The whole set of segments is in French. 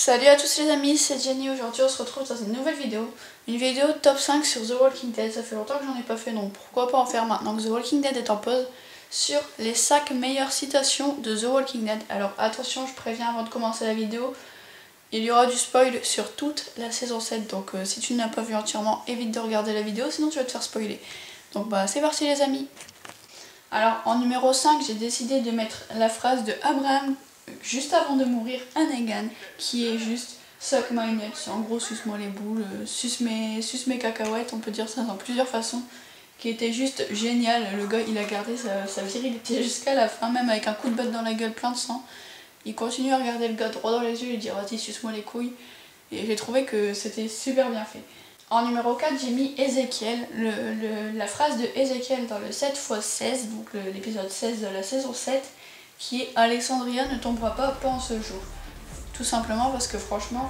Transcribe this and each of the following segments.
Salut à tous les amis, c'est Jenny. Aujourd'hui on se retrouve dans une nouvelle vidéo. Une vidéo top 5 sur The Walking Dead. Ça fait longtemps que j'en ai pas fait, donc pourquoi pas en faire maintenant que The Walking Dead est en pause. Sur les 5 meilleures citations de The Walking Dead. Alors attention, je préviens avant de commencer la vidéo, il y aura du spoil sur toute la saison 7. Donc si tu ne l'as pas vu entièrement, évite de regarder la vidéo, sinon tu vas te faire spoiler. Donc c'est parti les amis. Alors en numéro 5, j'ai décidé de mettre la phrase de Abraham juste avant de mourir à Negan, qui est juste suck my nuts, en gros suce-moi les boules, suce mes cacahuètes, on peut dire ça dans plusieurs façons, qui était juste génial. Le gars il a gardé sa virilité jusqu'à la fin, même avec un coup de botte dans la gueule plein de sang. Il continue à regarder le gars droit dans les yeux et lui dire vas-y suce-moi les couilles, et j'ai trouvé que c'était super bien fait. En numéro 4, j'ai mis Ézéchiel, la phrase de Ézéchiel dans le 7x16, donc l'épisode 16 de la saison 7, qui est Alexandria ne tombera pas en ce jour. Tout simplement parce que franchement,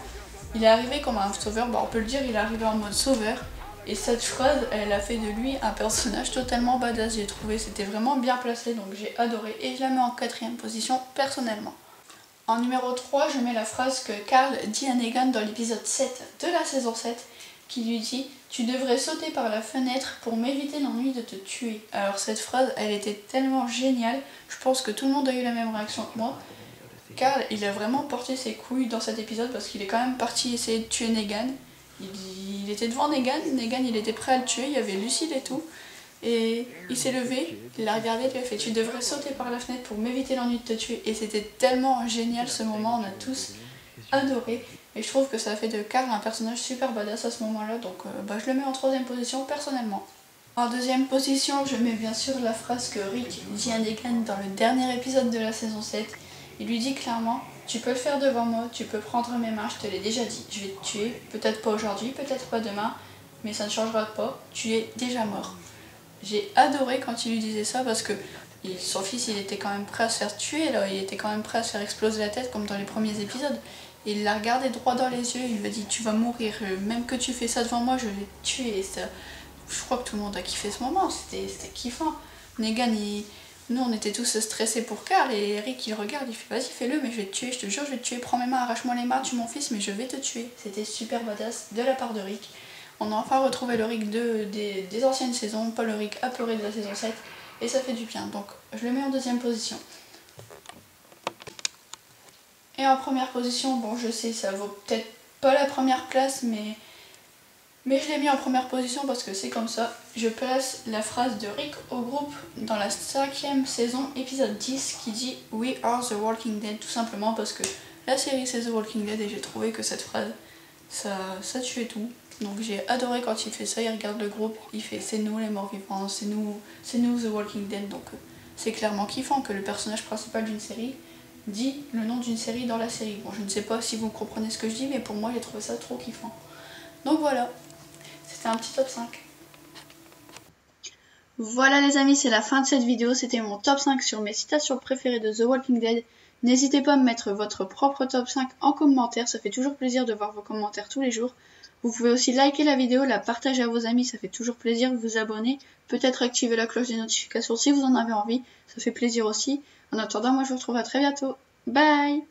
il est arrivé comme un sauveur, on peut le dire, il est arrivé en mode sauveur, et cette phrase, elle a fait de lui un personnage totalement badass, j'ai trouvé, c'était vraiment bien placé, donc j'ai adoré, et je la mets en 4ème position personnellement. En numéro 3, je mets la phrase que Carl dit à Negan dans l'épisode 7 de la saison 7, qui lui dit « Tu devrais sauter par la fenêtre pour m'éviter l'ennui de te tuer ». Alors cette phrase, elle était tellement géniale, je pense que tout le monde a eu la même réaction que moi. Carl, il a vraiment porté ses couilles dans cet épisode parce qu'il est quand même parti essayer de tuer Negan. Il était devant Negan, il était prêt à le tuer, il y avait Lucille et tout. Et il s'est levé, il l'a regardé, il lui a fait « Tu devrais sauter par la fenêtre pour m'éviter l'ennui de te tuer ». Et c'était tellement génial ce moment, on a tous adoré. Et je trouve que ça a fait de Carl un personnage super badass à ce moment-là, donc je le mets en 3ème position personnellement. En 2ème position, je mets bien sûr la phrase que Rick dit à Negan dans le dernier épisode de la saison 7. Il lui dit clairement « Tu peux le faire devant moi, tu peux prendre mes mains, je te l'ai déjà dit, je vais te tuer, peut-être pas aujourd'hui, peut-être pas demain, mais ça ne changera pas, tu es déjà mort ». J'ai adoré quand il lui disait ça parce que son fils il était quand même prêt à se faire tuer, là. Il était quand même prêt à se faire exploser la tête comme dans les premiers épisodes. Et il l'a regardé droit dans les yeux, il lui a dit tu vas mourir, même que tu fais ça devant moi je vais te tuer. Et ça, je crois que tout le monde a kiffé ce moment, c'était kiffant. Negan, nous on était tous stressés pour Carl et Eric il regarde, il fait vas-y fais-le mais je vais te tuer, je te jure je vais te tuer, prends mes mains, arrache-moi les mains, tue mon fils mais je vais te tuer. C'était super badass de la part de Rick. On a enfin retrouvé le Rick des anciennes saisons, pas le Rick apeuré de la saison 7, et ça fait du bien, donc je le mets en 2ème position. Et en 1ère position, bon je sais ça vaut peut-être pas la première place, mais je l'ai mis en 1ère position parce que c'est comme ça. Je place la phrase de Rick au groupe dans la 5ème saison, épisode 10, qui dit « We are the Walking Dead », tout simplement parce que la série c'est The Walking Dead et j'ai trouvé que cette phrase, ça tuait tout. Donc j'ai adoré quand il fait ça, il regarde le groupe, il fait c'est nous les morts vivants, c'est nous The Walking Dead. Donc c'est clairement kiffant que le personnage principal d'une série dit le nom d'une série dans la série. Bon je ne sais pas si vous comprenez ce que je dis, mais pour moi j'ai trouvé ça trop kiffant. Donc voilà, c'était un petit top 5. Voilà les amis, c'est la fin de cette vidéo, c'était mon top 5 sur mes citations préférées de The Walking Dead. N'hésitez pas à me mettre votre propre top 5 en commentaire, ça fait toujours plaisir de voir vos commentaires tous les jours. Vous pouvez aussi liker la vidéo, la partager à vos amis, ça fait toujours plaisir, vous abonner, peut-être activer la cloche des notifications si vous en avez envie, ça fait plaisir aussi. En attendant, moi je vous retrouve à très bientôt. Bye!